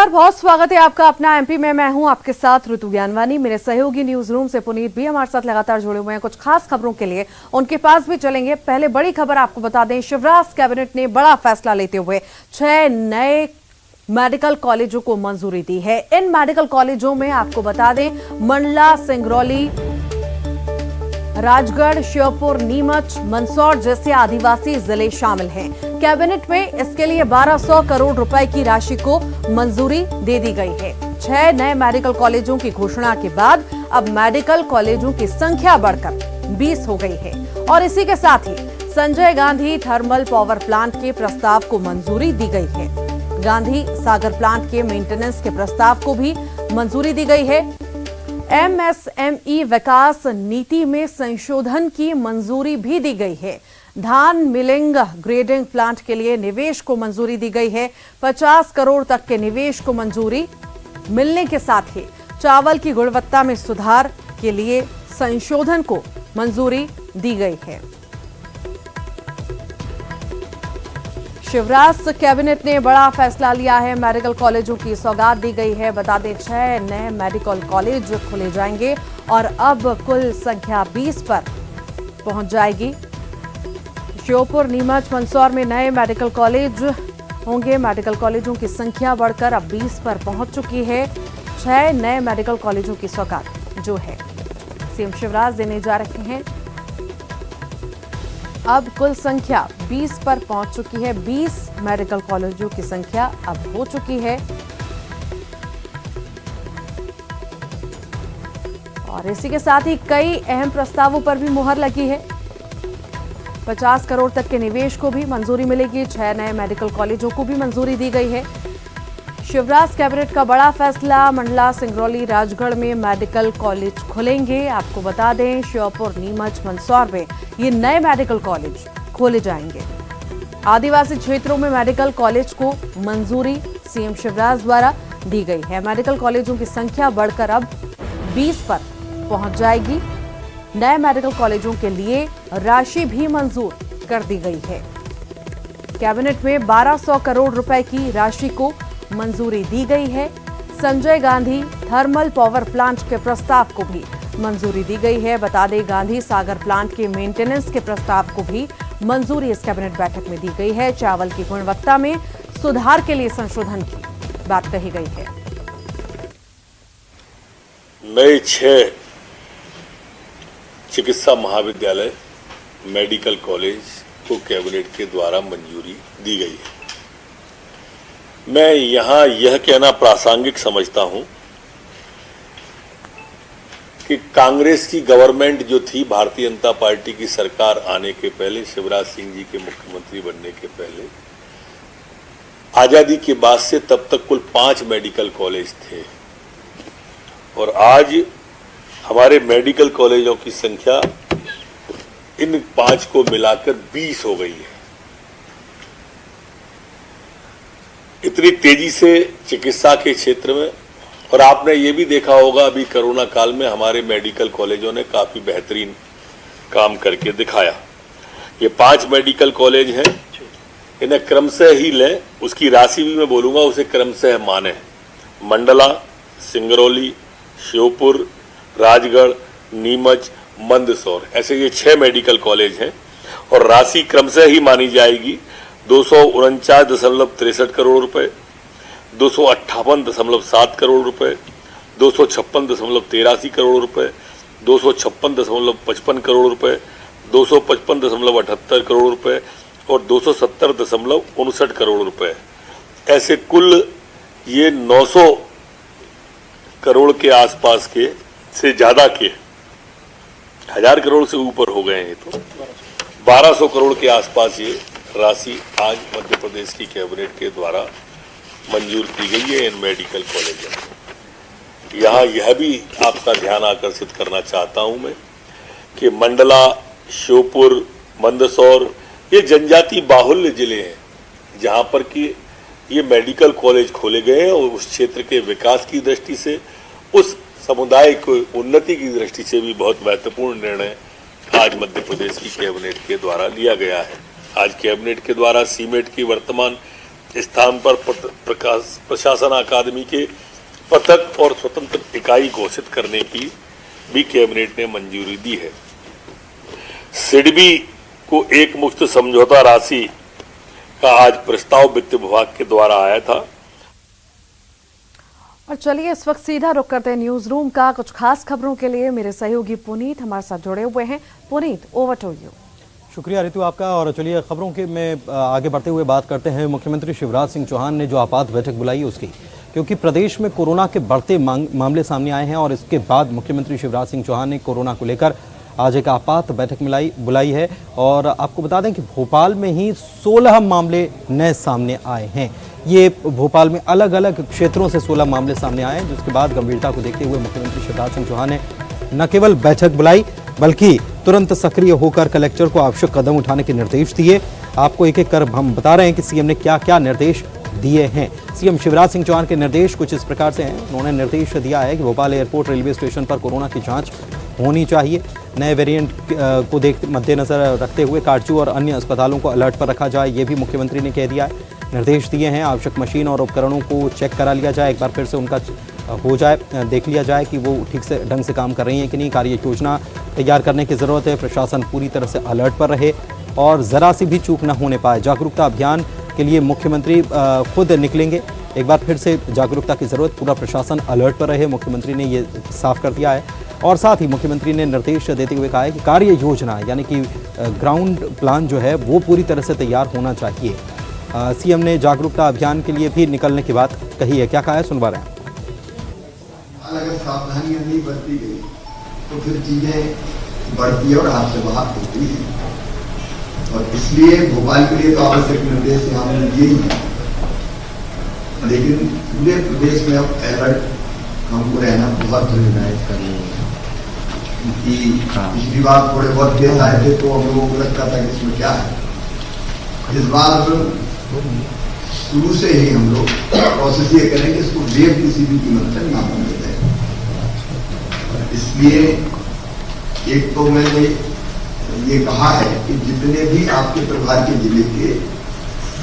नमस्कार, बहुत स्वागत है आपका अपना एमपी में। मैं हूं आपके साथ ऋतु ज्ञानवानी। मेरे सहयोगी न्यूज रूम से पुनीत भी हमारे साथ लगातार जुड़े हुए हैं। कुछ खास खबरों के लिए उनके पास भी चलेंगे। पहले बड़ी खबर आपको बता दें, शिवराज कैबिनेट ने बड़ा फैसला लेते हुए 6 नए मेडिकल कॉलेजों को मंजूरी दी है। इन मेडिकल कॉलेजों में आपको बता दें, मंडला, सिंगरौली, राजगढ़, श्योपुर, नीमच, मंदसौर जैसे आदिवासी जिले शामिल हैं। कैबिनेट में इसके लिए 1200 करोड़ रुपए की राशि को मंजूरी दे दी गई है। 6 नए मेडिकल कॉलेजों की घोषणा के बाद अब मेडिकल कॉलेजों की संख्या बढ़कर 20 हो गई है। और इसी के साथ ही Sanjay Gandhi thermal power plant के प्रस्ताव को मंजूरी दी गई है। गांधी सागर प्लांट के मेंटेनेंस के प्रस्ताव को भी मंजूरी दी गई है। एमएसएमई विकास नीति में संशोधन की मंजूरी भी दी गई है। धान मिलिंग ग्रेडिंग प्लांट के लिए निवेश को मंजूरी दी गई है। 50 करोड़ तक के निवेश को मंजूरी मिलने के साथ ही चावल की गुणवत्ता में सुधार के लिए संशोधन को मंजूरी दी गई है। शिवराज कैबिनेट ने बड़ा फैसला लिया है। मेडिकल कॉलेजों की सौगात दी गई है। बता दें, 6 नए मेडिकल कॉलेज खोले जाएंगे और अब कुल संख्या 20 पर पहुंच जाएगी। श्योपुर, नीमच, मंदसौर में नए मेडिकल कॉलेज होंगे। मेडिकल कॉलेजों की संख्या बढ़कर अब 20 पर पहुंच चुकी है। 6 नए मेडिकल कॉलेजों की सौगात जो है सीएम शिवराज देने जा रहे हैं। अब कुल संख्या 20 पर पहुंच चुकी है। 20 मेडिकल कॉलेजों की संख्या अब हो चुकी है। और इसी के साथ ही कई अहम प्रस्तावों पर भी मुहर लगी है। 50 करोड़ तक के निवेश को भी मंजूरी मिलेगी। 6 नए मेडिकल कॉलेजों को भी मंजूरी दी गई है। शिवराज कैबिनेट का बड़ा फैसला, मंडला, सिंगरौली, राजगढ़ में मेडिकल कॉलेज खुलेंगे। आपको बता दें, श्योपुर, नीमच, मंदसौर में ये नए मेडिकल कॉलेज खोले जाएंगे। आदिवासी क्षेत्रों में मेडिकल कॉलेज को मंजूरी सीएम शिवराज द्वारा दी गई है। मेडिकल कॉलेजों की संख्या बढ़कर अब 20 पर पहुंच जाएगी। नए मेडिकल कॉलेजों के लिए राशि भी मंजूर कर दी गई है। कैबिनेट में 1200 करोड़ रुपए की राशि को मंजूरी दी गई है। Sanjay Gandhi thermal power plant के प्रस्ताव को भी मंजूरी दी गई है। बता दें, गांधी सागर प्लांट के मेंटेनेंस के प्रस्ताव को भी मंजूरी इस कैबिनेट बैठक में दी गई है। चावल की गुणवत्ता में सुधार के लिए संशोधन की बात कही गई है। नए 6 चिकित्सा महाविद्यालय मेडिकल कॉलेज को कैबिनेट के द्वारा मंजूरी दी गई है। मैं यहां यह कहना प्रासंगिक समझता हूं कि कांग्रेस की गवर्नमेंट जो थी, भारतीय जनता पार्टी की सरकार आने के पहले, शिवराज सिंह जी के मुख्यमंत्री बनने के पहले, आजादी के बाद से तब तक कुल 5 मेडिकल कॉलेज थे और आज हमारे मेडिकल कॉलेजों की संख्या इन 5 को मिलाकर 20 हो गई है। इतनी तेजी से चिकित्सा के क्षेत्र में, और आपने ये भी देखा होगा अभी कोरोना काल में हमारे मेडिकल कॉलेजों ने काफी बेहतरीन काम करके दिखाया। ये 5 मेडिकल कॉलेज हैं, इन्हें क्रमशः ही लें। उसकी राशि भी मैं बोलूंगा, उसे क्रमशः माने। मंडला, सिंगरौली, श्योपुर, राजगढ़, नीमच, मंदसौर, ऐसे ये 6 मेडिकल कॉलेज हैं और राशि क्रमशः ही मानी जाएगी। 249.63 करोड़ रुपए, 258.7 करोड़ रुपए, 256.83 करोड़ रुपए, 256.55 करोड़ रुपए, 255.78 करोड़ रुपए और 270.59 करोड़ रुपए। ऐसे कुल ये 900 करोड़ के आसपास के से ज्यादा के, 1000 करोड़ से ऊपर हो गए हैं, तो 1200 करोड़ के आसपास ये राशि आज मध्य प्रदेश की कैबिनेट के द्वारा मंजूर की गई है इन मेडिकल कॉलेजों में। यहाँ यह भी आपका ध्यान आकर्षित करना चाहता हूं मैं कि मंडला, श्योपुर, मंदसौर ये जनजाति बाहुल्य जिले हैं जहां पर कि ये मेडिकल कॉलेज खोले गए हैं और उस क्षेत्र के विकास की दृष्टि से, उस समुदाय को उन्नति की दृष्टि से भी बहुत महत्वपूर्ण निर्णय आज मध्य प्रदेश की कैबिनेट के द्वारा लिया गया है। आज कैबिनेट के द्वारा सीमेंट की वर्तमान स्थान पर प्रशासन अकादमी के पृथक और स्वतंत्र इकाई घोषित करने की भी कैबिनेट ने मंजूरी दी है। सिडबी को एक मुश्त समझौता राशि का आज प्रस्ताव वित्त विभाग के द्वारा आया था। और चलिए इस वक्त सीधा रुख करते हैं न्यूज रूम का। कुछ खास खबरों के लिए मेरे सहयोगी पुनीत हमारे साथ जुड़े हुए हैं। Puneet, over to you. शुक्रिया ऋतु आपका। और चलिए खबरों के में आगे बढ़ते हुए बात करते हैं मुख्यमंत्री शिवराज सिंह चौहान ने जो आपात बैठक बुलाई उसकी, क्योंकि प्रदेश में कोरोना के बढ़ते मामले सामने आए हैं और इसके बाद मुख्यमंत्री शिवराज सिंह चौहान ने कोरोना को लेकर आज एक आपात बैठक बुलाई है। और आपको बता दें कि भोपाल में ही 16 मामले नए सामने आए हैं। ये भोपाल में अलग अलग क्षेत्रों से 16 मामले सामने आए हैं, जिसके बाद गंभीरता को देखते हुए मुख्यमंत्री शिवराज सिंह चौहान ने न केवल बैठक बुलाई बल्कि तुरंत सक्रिय होकर कलेक्टर को आवश्यक कदम उठाने के निर्देश दिए। आपको एक एक कर हम बता रहे हैं कि सीएम ने क्या क्या निर्देश दिए हैं। सीएम शिवराज सिंह चौहान के निर्देश कुछ इस प्रकार से हैं। उन्होंने निर्देश दिया है कि भोपाल एयरपोर्ट रेलवे स्टेशन पर कोरोना की जांच होनी चाहिए। नए वेरिएंट को मद्देनजर रखते हुए काटजू और अन्य अस्पतालों को अलर्ट पर रखा जाए, ये भी मुख्यमंत्री ने कह दिया है। निर्देश दिए हैं आवश्यक मशीन और उपकरणों को चेक करा लिया जाए, एक बार फिर से उनका हो जाए, देख लिया जाए कि वो ठीक से ढंग से काम कर रही हैं कि नहीं। कार्य योजना तैयार करने की ज़रूरत है। प्रशासन पूरी तरह से अलर्ट पर रहे और ज़रा सी भी चूक न होने पाए। जागरूकता अभियान के लिए मुख्यमंत्री खुद निकलेंगे। एक बार फिर से जागरूकता की ज़रूरत, पूरा प्रशासन अलर्ट पर रहे, मुख्यमंत्री ने ये साफ कर दिया है। और साथ ही मुख्यमंत्री ने निर्देश देते हुए कहा है कि कार्य योजना यानी कि ग्राउंड प्लान जो है वो पूरी तरह से तैयार होना चाहिए। सीएम ने जागरूकता अभियान के लिए भी निकलने की बात कही है। क्या कहा है, सुनवा रहे हैं। अगर सावधानियां नहीं बरती गई तो फिर चीजें बढ़ती है और हाथ से बाहर होती है। और इसलिए भोपाल के लिए तो आवश्यक निर्देश यहाँ दिए ही हैं, लेकिन पूरे प्रदेश में अब अलर्ट हमको रहना बहुत निर्णायक करनी है। क्योंकि पिछली बार थोड़े बहुत केस आए थे तो हम लोगों को लगता था कि इसमें क्या है। इस बार शुरू से ही हम लोग कोशिश ये करें कि इसको वेव किसी भी कीमत पर ना होने दें। इसलिए एक तो मैंने ये कहा है कि जितने भी आपके प्रभार के जिले के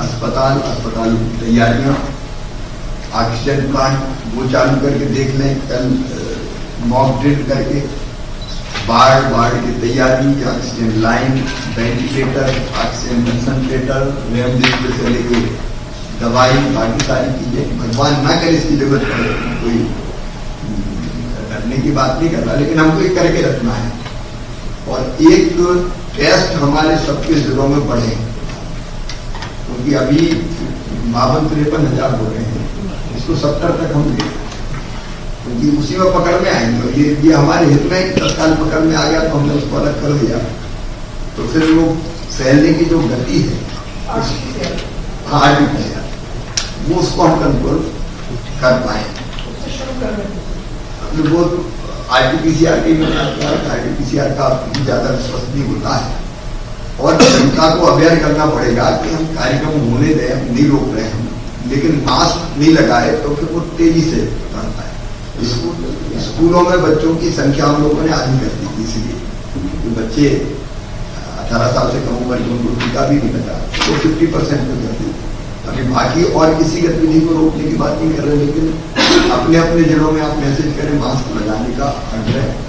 अस्पताल की तैयारियां, ऑक्सीजन प्लांट वो चालू करके देख लें। कल मॉक ड्रिल करके बाढ़ की तैयारी, oxygen line, ventilator, oxygen concentrator, remdesivir से लेके दवाई, बाकी सारी चीजें, भगवान ना करे इसकी जरूरत पड़े, कोई डरने की बात नहीं कर रहा, लेकिन हमको ये करके रखना है। और एक टेस्ट हमारे सबके जिलों में बढ़े, क्योंकि अभी 52-53 हो रहे हैं, इसको 70 तक हम दें, क्योंकि उसी में पकड़ में आएंगे। और ये हमारे हित में तत्काल पकड़ में आ गया तो हमने उसको अलग कर दिया, तो फिर वो फैलने की जो गति है वो उसको हम कंट्रोल कर पाए। वो आरटीपीसीआर की आरटीपीसीआर का ज्यादा विश्वसनीय होता है और जनता को अवेयर करना पड़ेगा कि हम कार्यक्रम होने दें, हम नहीं रोक रहे हैं, लेकिन मास्क नहीं लगाए तो फिर वो तेजी से बढ़ता है। स्कूलों में बच्चों की संख्या हम लोगों ने आधी कर दी थी, इसलिए बच्चे 18 साल से कम उम्र के उनको टीका भी नहीं लगा तो 50% में कर दी। अभी बाकी और किसी गतिविधि को रोकने की बात नहीं कर रहे, लेकिन अपने अपने जिलों में आप मैसेज करें मास्क लगाने का आग्रह।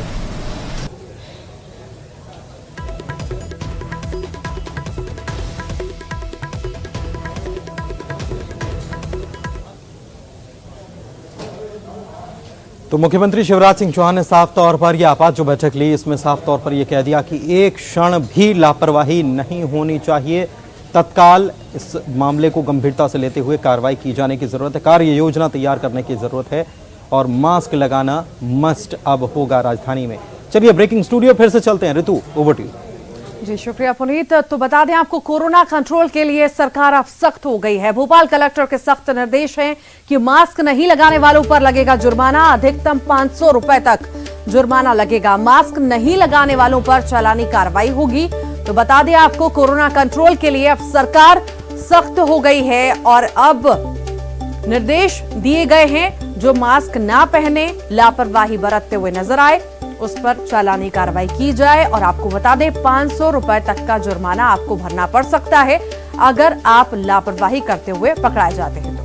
तो मुख्यमंत्री शिवराज सिंह चौहान ने साफ तौर पर यह आपात जो बैठक ली, इसमें साफ तौर पर यह कह दिया कि एक क्षण भी लापरवाही नहीं होनी चाहिए। तत्काल इस मामले को गंभीरता से लेते हुए कार्रवाई की जाने की जरूरत है, कार्य योजना तैयार करने की जरूरत है और मास्क लगाना मस्ट अब होगा राजधानी में। चलिए ब्रेकिंग स्टूडियो फिर से चलते हैं। ऋतु, ओवर टू यू। जी शुक्रिया पुनीत। तो बता दें आपको, कोरोना कंट्रोल के लिए सरकार अब सख्त हो गई है। भोपाल कलेक्टर के सख्त निर्देश हैं कि मास्क नहीं लगाने वालों पर लगेगा जुर्माना, अधिकतम 500 रुपए तक जुर्माना लगेगा। मास्क नहीं लगाने वालों पर चालानी कार्रवाई होगी। तो बता दें आपको, कोरोना कंट्रोल के लिए अब सरकार सख्त हो गई है और अब निर्देश दिए गए हैं जो मास्क ना पहने, लापरवाही बरतते हुए नजर आए उस पर चालानी कार्रवाई की जाए। और आपको बता दें 500 रुपए तक का जुर्माना आपको भरना पड़ सकता है अगर आप लापरवाही करते हुए पकड़ाए जाते हैं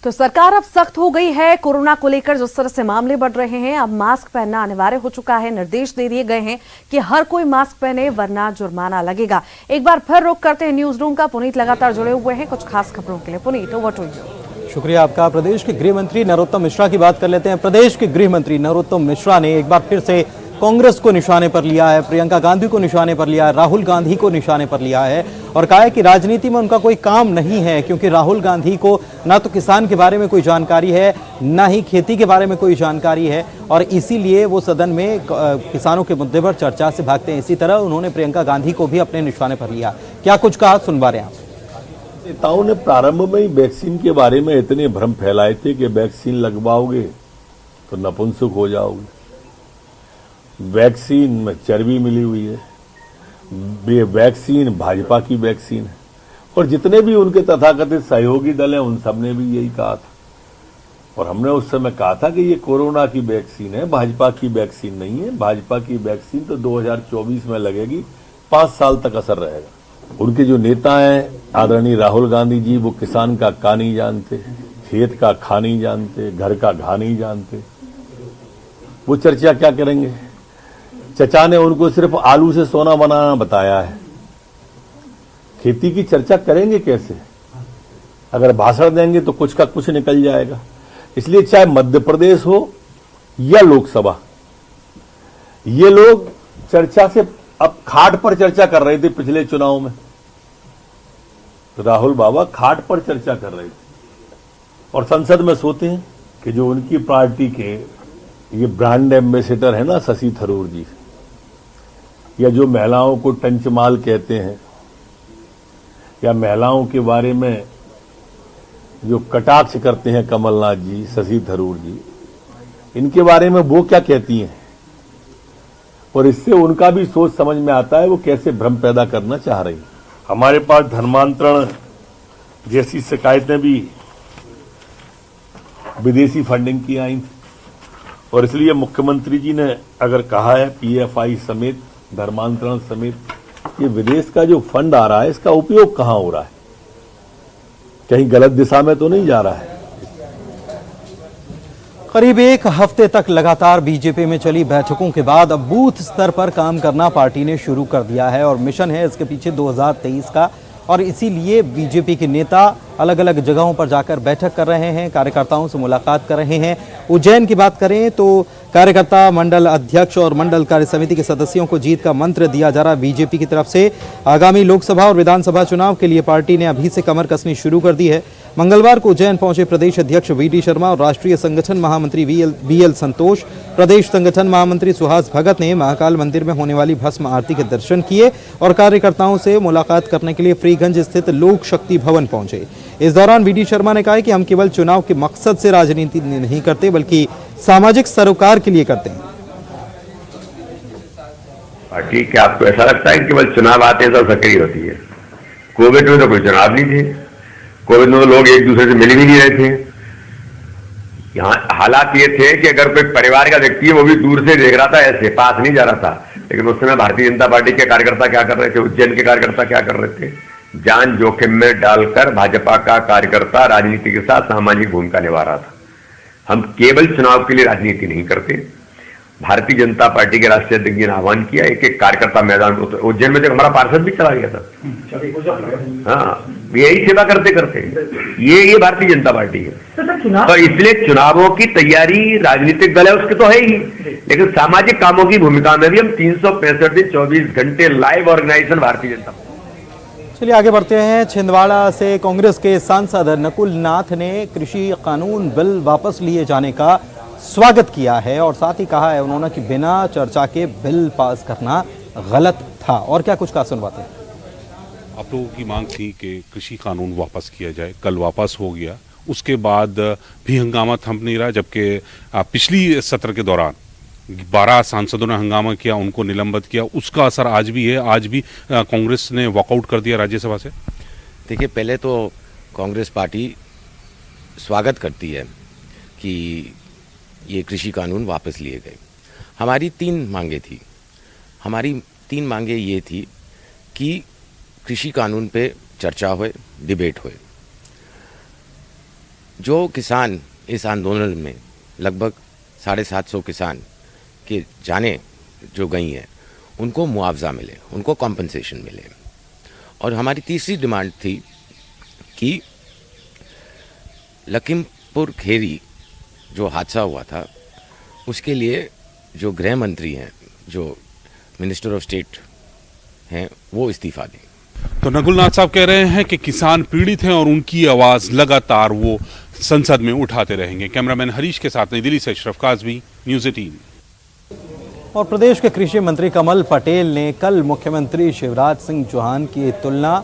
तो सरकार अब सख्त हो गई है। कोरोना को लेकर जिस तरह से मामले बढ़ रहे हैं, अब मास्क पहनना अनिवार्य हो चुका है। निर्देश दे दिए गए हैं कि हर कोई मास्क पहने वरना जुर्माना लगेगा। एक बार फिर रुक करते हैं न्यूज रूम का। पुनीत लगातार जुड़े हुए हैं कुछ खास खबरों के लिए। Puneet, over to you. शुक्रिया आपका। प्रदेश के गृह मंत्री नरोत्तम मिश्रा की बात कर लेते हैं। प्रदेश के गृह मंत्री नरोत्तम मिश्रा ने एक बार फिर से कांग्रेस को निशाने पर लिया है, प्रियंका गांधी को निशाने पर लिया है, राहुल गांधी को निशाने पर लिया है और कहा है कि राजनीति में उनका कोई काम नहीं है, क्योंकि राहुल गांधी को ना तो किसान के बारे में कोई जानकारी है, ना ही खेती के बारे में कोई जानकारी है और इसीलिए वो सदन में किसानों के मुद्दे पर चर्चा से भागते हैं। इसी तरह उन्होंने प्रियंका गांधी को भी अपने निशाने पर लिया। क्या कुछ कहा, सुन पा रहे हैं आप। नेताओं ने प्रारंभ में ही वैक्सीन के बारे में इतने भ्रम फैलाए थे कि वैक्सीन लगवाओगे तो नपुंसक हो जाओगे, वैक्सीन में चर्बी मिली हुई है, ये वैक्सीन भाजपा की वैक्सीन है और जितने भी उनके तथाकथित सहयोगी दल हैं उन सब ने भी यही कहा था और हमने उस समय कहा था कि ये कोरोना की वैक्सीन है, भाजपा की वैक्सीन नहीं है। भाजपा की वैक्सीन तो 2024 में लगेगी, 5 साल तक असर रहेगा। उनके जो नेता हैं आदरणीय राहुल गांधी जी, वो किसान का का नहीं जानते, खेत का खा नहीं जानते, घर का घा नहीं जानते, वो चर्चा क्या करेंगे। चचा ने उनको सिर्फ आलू से सोना बनाना बताया है, खेती की चर्चा करेंगे कैसे। अगर भाषण देंगे तो कुछ का कुछ निकल जाएगा। इसलिए चाहे मध्य प्रदेश हो या लोकसभा, ये लोग चर्चा से अब खाट पर चर्चा कर रहे थे। पिछले चुनाव में राहुल बाबा खाट पर चर्चा कर रहे थे और संसद में सोते हैं कि जो उनकी पार्टी के ये ब्रांड एम्बेसडर है ना शशि थरूर जी, या जो महिलाओं को टंचमाल कहते हैं या महिलाओं के बारे में जो कटाक्ष करते हैं कमलनाथ जी, शशि थरूर जी, इनके बारे में वो क्या कहती हैं और इससे उनका भी सोच समझ में आता है वो कैसे भ्रम पैदा करना चाह रही। हमारे पास धर्मांतरण जैसी शिकायतें भी विदेशी फंडिंग की आई थी और इसलिए मुख्यमंत्री जी ने अगर कहा है पीएफआई समेत, धर्मांतरण समेत ये विदेश का जो फंड आ रहा है इसका उपयोग कहां हो रहा है, कहीं गलत दिशा में तो नहीं जा रहा है। करीब एक हफ्ते तक लगातार बीजेपी में चली बैठकों के बाद अब बूथ स्तर पर काम करना पार्टी ने शुरू कर दिया है और मिशन है इसके पीछे 2023 का और इसीलिए बीजेपी के नेता अलग अलग जगहों पर जाकर बैठक कर रहे हैं, कार्यकर्ताओं से मुलाकात कर रहे हैं। उज्जैन की बात करें तो कार्यकर्ता, मंडल अध्यक्ष और मंडल कार्य समिति के सदस्यों को जीत का मंत्र दिया जा रहा है बीजेपी की तरफ से। आगामी लोकसभा और विधानसभा चुनाव के लिए पार्टी ने अभी से कमर कसनी शुरू कर दी है। मंगलवार को उज्जैन पहुंचे प्रदेश अध्यक्ष वीडी शर्मा और राष्ट्रीय संगठन महामंत्री बीएल संतोष। प्रदेश संगठन महामंत्री सुहास भगत ने महाकाल मंदिर में होने वाली भस्म आरती के दर्शन किए और कार्यकर्ताओं से मुलाकात करने के लिए फ्रीगंज स्थित लोक शक्ति भवन पहुंचे। इस दौरान वीडी शर्मा ने कहा कि हम केवल चुनाव के मकसद से राजनीति नहीं करते बल्कि सामाजिक सरोकार के लिए करते हैं। पार्टी क्या आपको ऐसा लगता है कि केवल चुनाव आते हैं तो सक्रिय होती है? कोविड में तो कोई चुनाव नहीं थे, कोविड में तो लोग एक दूसरे से मिल भी नहीं रहे थे। यहाँ हालात ये थे कि अगर कोई परिवार का व्यक्ति है वो भी दूर से देख रहा था, ऐसे पास नहीं जा रहा था। लेकिन उस समय भारतीय जनता पार्टी के कार्यकर्ता क्या कर रहे थे, उज्जैन के कार्यकर्ता क्या कर रहे थे, जान जोखिम में डालकर भाजपा का कार्यकर्ता राजनीति के साथ सामाजिक भूमिका निभा रहा था। हम केवल चुनाव के लिए राजनीति नहीं करते। भारतीय जनता पार्टी के राष्ट्रीय अध्यक्ष ने आह्वान किया, एक एक कार्यकर्ता मैदान को। उज्जैन में तो हमारा पार्षद भी चला गया था। हाँ, यही सेवा करते करते ये भारतीय जनता पार्टी है। तो इसलिए चुनावों की तैयारी राजनीतिक दल है उसके तो है ही, लेकिन सामाजिक कामों की भूमिका में भी हम 365 दिन 24 घंटे लाइव ऑर्गेनाइजेशन भारतीय जनता। चलिए आगे बढ़ते हैं। छिंदवाड़ा से कांग्रेस के सांसद नकुल नाथ ने कृषि कानून बिल वापस लिए जाने का स्वागत किया है और साथ ही कहा है उन्होंने कि बिना चर्चा के बिल पास करना गलत था। और क्या कुछ कहा, सुनवाते हैं। आप लोगों की मांग थी कि कृषि कानून वापस किया जाए, कल वापस हो गया, उसके बाद भी हंगामा थम नहीं रहा, जबकि पिछली सत्र के दौरान 12 सांसदों ने हंगामा किया, उनको निलंबित किया। उसका असर आज भी है, आज भी कांग्रेस ने वॉकआउट कर दिया राज्यसभा से। देखिए, पहले तो कांग्रेस पार्टी स्वागत करती है कि ये कृषि कानून वापस लिए गए। हमारी 3 मांगे थी। हमारी 3 मांगे ये थी कि कृषि कानून पे चर्चा होए, डिबेट होए। जो किसान इस आंदोलन में लगभग 750 किसान के जाने जो गई हैं, उनको मुआवजा मिले, उनको कॉम्पनसेशन मिले। और हमारी तीसरी डिमांड थी कि लखीमपुर खेरी जो हादसा हुआ था, उसके लिए जो गृह मंत्री हैं, जो मिनिस्टर ऑफ स्टेट हैं, वो इस्तीफा दें। तो नकुलनाथ साहब कह रहे हैं कि किसान पीड़ित हैं और उनकी आवाज लगातार वो संसद में उठाते रहेंगे। कैमरामैन हरीश के साथ नई दिल्ली से अशरफ काजवी, न्यूज़ 18। और प्रदेश के कृषि मंत्री कमल पटेल ने कल मुख्यमंत्री शिवराज सिंह चौहान की तुलना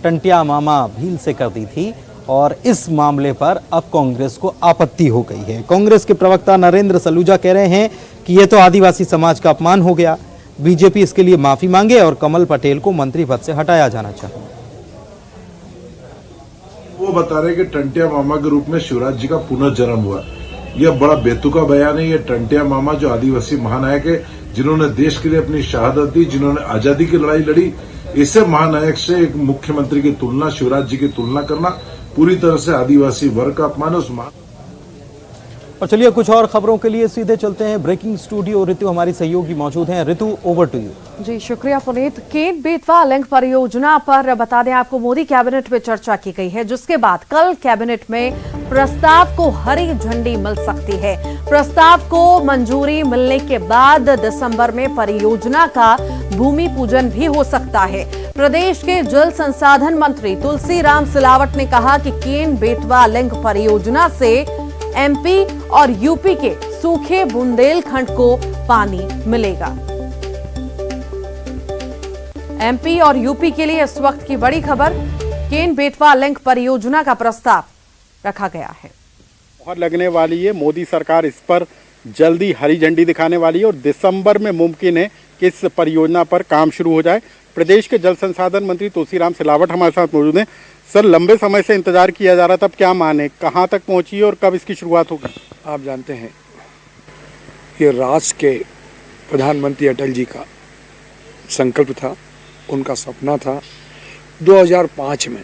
टंटिया मामा भील से कर दी थी और इस मामले पर अब कांग्रेस को आपत्ति हो गई है। कांग्रेस के प्रवक्ता नरेंद्र सलूजा कह रहे हैं कि यह तो आदिवासी समाज का अपमान हो गया, बीजेपी इसके लिए माफी मांगे और कमल पटेल को मंत्री पद से हटाया जाना चाहिए। वो बता रहे कि टंटिया मामा के रूप में शिवराज जी का पुनर्जन्म हुआ। यह बड़ा बेतुका बयान है। ये टंटिया मामा जो आदिवासी महानायक है, जिन्होंने देश के लिए अपनी शहादत दी, जिन्होंने आजादी की लड़ाई लड़ी, इसे महानायक से एक मुख्यमंत्री की तुलना, शिवराज जी की तुलना करना पूरी तरह से आदिवासी वर्ग का अपमान है। उस और चलिए कुछ और खबरों के लिए सीधे चलते हैं ब्रेकिंग स्टूडियो। ऋतु हमारी सहयोगी मौजूद हैं। ऋतु, ओवर टू यू। जी शुक्रिया पुनीत। केन बेतवा लिंक परियोजना पर बता दें आपको, मोदी कैबिनेट में चर्चा की गई है, जिसके बाद कल कैबिनेट में प्रस्ताव को हरी झंडी मिल सकती है। प्रस्ताव को मंजूरी मिलने के बाद दिसंबर में परियोजना का भूमि पूजन भी हो सकता है। प्रदेश के जल संसाधन मंत्री तुलसीराम सिलावट ने कहा कि केन बेतवा लिंक परियोजना से एमपी और यूपी के सूखे बुंदेलखंड को पानी मिलेगा। एमपी और यूपी के लिए इस वक्त की बड़ी खबर, केन बेतवा लिंक परियोजना का प्रस्ताव रखा गया है। मुहर लगने वाली है। मोदी सरकार इस पर जल्दी हरी झंडी दिखाने वाली है और दिसंबर में मुमकिन है कि इस परियोजना पर काम शुरू हो जाए। प्रदेश के जल संसाधन मंत्री तुलसीराम सिलावट हमारे साथ मौजूद हैं। सर, लंबे समय से इंतजार किया जा रहा था, अब क्या माने, कहाँ तक पहुँची है और कब इसकी शुरुआत होगी? आप जानते हैं ये राष्ट्र के प्रधानमंत्री अटल जी का संकल्प था, उनका सपना था। 2005 में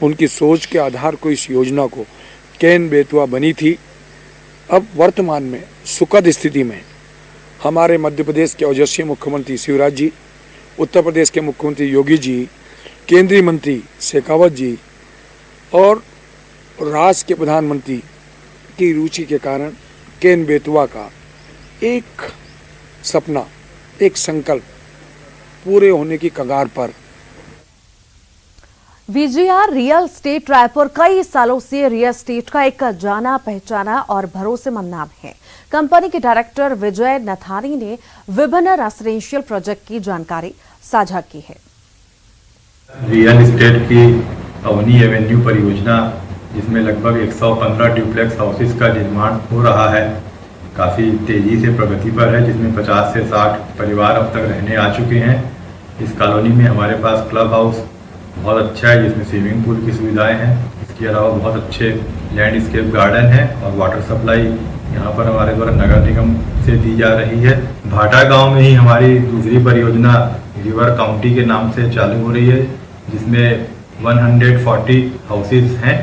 उनकी सोच के आधार को इस योजना को केन बेतवा बनी थी। अब वर्तमान में सुखद स्थिति में हमारे मध्य प्रदेश के ओजस्वी मुख्यमंत्री शिवराज जी, उत्तर प्रदेश के मुख्यमंत्री योगी जी, केंद्रीय मंत्री शेखावत जी और राष्ट्र के प्रधानमंत्री की रुचि के कारण केन बेतवा का एक सपना, एक संकल्प पूरे होने की कगार पर। वीजीआर रियल एस्टेट रायपुर कई सालों से रियल एस्टेट का एक जाना पहचाना और भरोसेमंद नाम है। कंपनी के डायरेक्टर विजय नथानी ने विभिन्न रेसिडेंशियल प्रोजेक्ट की जानकारी साझा की है। रियल एस्टेट की अवनी एवेन्यू परियोजना, जिसमें लगभग 115 ड्यूप्लेक्स हाउसेस का निर्माण हो रहा है, काफ़ी तेज़ी से प्रगति पर है, जिसमें 50 से 60 परिवार अब तक रहने आ चुके हैं। इस कॉलोनी में हमारे पास क्लब हाउस बहुत अच्छा है, जिसमें स्विमिंग पूल की सुविधाएं हैं। इसके अलावा बहुत अच्छे लैंडस्केप गार्डन है और वाटर सप्लाई यहाँ पर हमारे द्वारा नगर निगम से दी जा रही है। भाटा गांव में ही हमारी दूसरी परियोजना रिवर काउंटी के नाम से चालू हो रही है, जिसमें 140 हाउसेस हैं,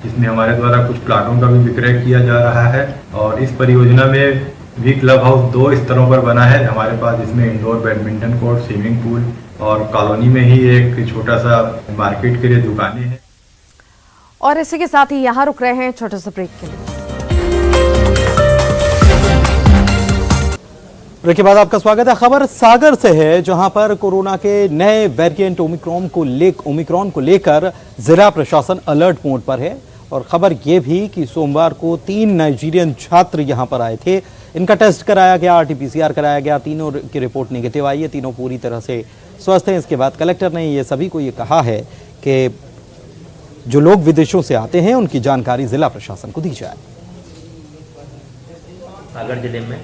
जिसमें हमारे द्वारा कुछ प्लाटों का भी विक्रय किया जा रहा है। और इस परियोजना में भी क्लब हाउस 2 स्तरों पर बना है हमारे पास, जिसमें indoor badminton court, swimming pool और कॉलोनी में ही एक छोटा सा मार्केट के लिए दुकानें हैं। और इसी के साथ ही यहाँ रुक रहे हैं छोटे से ब्रेक के लिए। ब्रेक के बाद आपका स्वागत है। खबर सागर से है, जहां पर कोरोना के नए वेरिएंट ओमिक्रॉन को लेकर जिला प्रशासन अलर्ट मोड पर है। और खबर यह भी कि सोमवार को 3 नाइजीरियन छात्र यहां पर आए थे। इनका टेस्ट कराया गया, RT-PCR कराया गया, तीनों की रिपोर्ट नेगेटिव आई है, तीनों पूरी तरह से स्वस्थ हैं। इसके बाद कलेक्टर ने ये सभी को ये कहा है कि जो लोग विदेशों से आते हैं उनकी जानकारी जिला प्रशासन को दी जाए। सागर जिले में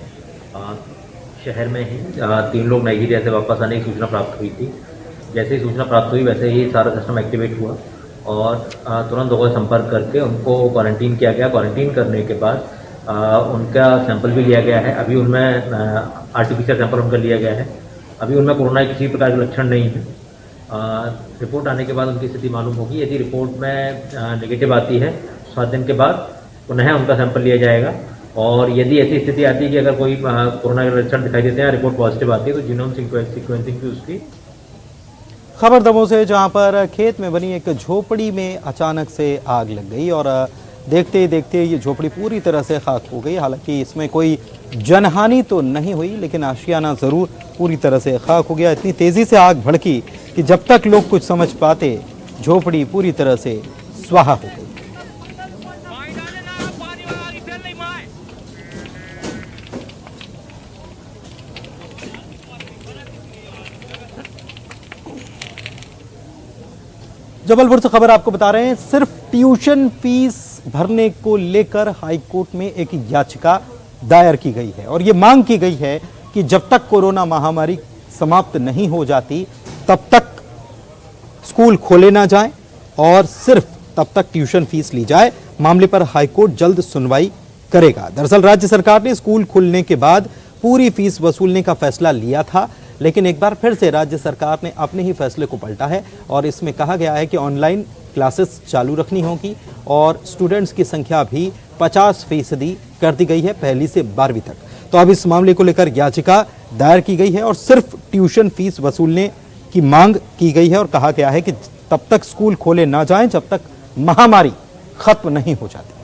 शहर में ही 3 लोग नाइजीरिया से वापस आने की सूचना प्राप्त हुई थी। जैसे ही सूचना प्राप्त हुई वैसे ही सारा सिस्टम एक्टिवेट हुआ और तुरंत लोगों से संपर्क करके उनको क्वारंटीन किया गया। क्वारंटीन करने के बाद उनका सैंपल भी लिया गया है। अभी उनमें आरटीपीसीआर सैंपल उनका लिया गया है। अभी उनमें कोरोना के किसी प्रकार के लक्षण नहीं है। रिपोर्ट आने के बाद उनकी स्थिति मालूम होगी। यदि रिपोर्ट में नेगेटिव आती है 7 दिन के बाद पुनः उनका सैंपल लिया जाएगा, और यदि ऐसी स्थिति आती है कि अगर कोई कोरोना के लक्षण दिखाई देते हैं, रिपोर्ट पॉजिटिव आती है, तो जीनोम सीक्वेंसिंग भी उसकी। खबर दमोह से, जहां पर खेत में बनी एक झोपड़ी में अचानक से आग लग गई और देखते देखते ये झोपड़ी पूरी तरह से खाक हो गई। हालांकि इसमें कोई जनहानि तो नहीं हुई, लेकिन आशियाना जरूर पूरी तरह से खाक हो गया। इतनी तेजी से आग भड़की कि जब तक लोग कुछ समझ पाते, झोपड़ी पूरी तरह से स्वाहा हो गई। जबलपुर से खबर आपको बता रहे हैं, सिर्फ ट्यूशन फीस भरने को लेकर हाईकोर्ट में एक याचिका दायर की गई है और ये मांग की गई है कि जब तक कोरोना महामारी समाप्त नहीं हो जाती तब तक स्कूल खोले ना जाएं और सिर्फ तब तक ट्यूशन फीस ली जाए। मामले पर हाईकोर्ट जल्द सुनवाई करेगा। दरअसल राज्य सरकार ने स्कूल खुलने के बाद पूरी फीस वसूलने का फैसला लिया था, लेकिन एक बार फिर से राज्य सरकार ने अपने ही फैसले को पलटा है और इसमें कहा गया है कि ऑनलाइन क्लासेस चालू रखनी होगी और स्टूडेंट्स की संख्या भी 50% कर दी गई है, 1 से 12वीं तक। तो अब इस मामले को लेकर याचिका दायर की गई है और सिर्फ ट्यूशन फीस वसूलने की मांग की गई है और कहा गया है कि तब तक स्कूल खोले ना जाएं जब तक महामारी खत्म नहीं हो जाती।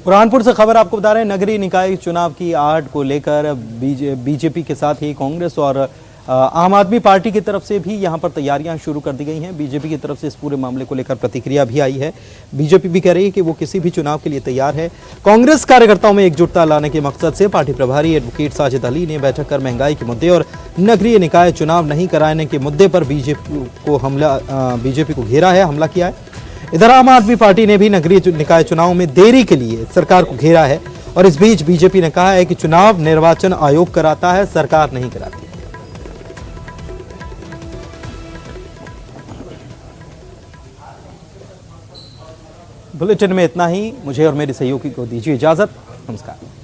बुरहानपुर से खबर आपको बता रहे हैं, नगरीय निकाय चुनाव की आड़ को लेकर बीजेपी के साथ ही कांग्रेस और आम आदमी पार्टी की तरफ से भी यहां पर तैयारियां शुरू कर दी गई हैं। बीजेपी की तरफ से इस पूरे मामले को लेकर प्रतिक्रिया भी आई है। बीजेपी भी कह रही है कि वो किसी भी चुनाव के लिए तैयार है। कांग्रेस कार्यकर्ताओं में एकजुटता लाने के मकसद से पार्टी प्रभारी एडवोकेट साजिद अली ने बैठक कर महंगाई के मुद्दे और नगरीय निकाय चुनाव नहीं कराने के मुद्दे पर बीजेपी को घेरा है, हमला किया है। इधर आम आदमी पार्टी ने भी नगरीय निकाय चुनाव में देरी के लिए सरकार को घेरा है और इस बीच बीजेपी ने कहा है कि चुनाव निर्वाचन आयोग कराता है, सरकार नहीं कराती। बुलेटिन में इतना ही। मुझे और मेरे सहयोगी को दीजिए इजाजत। नमस्कार।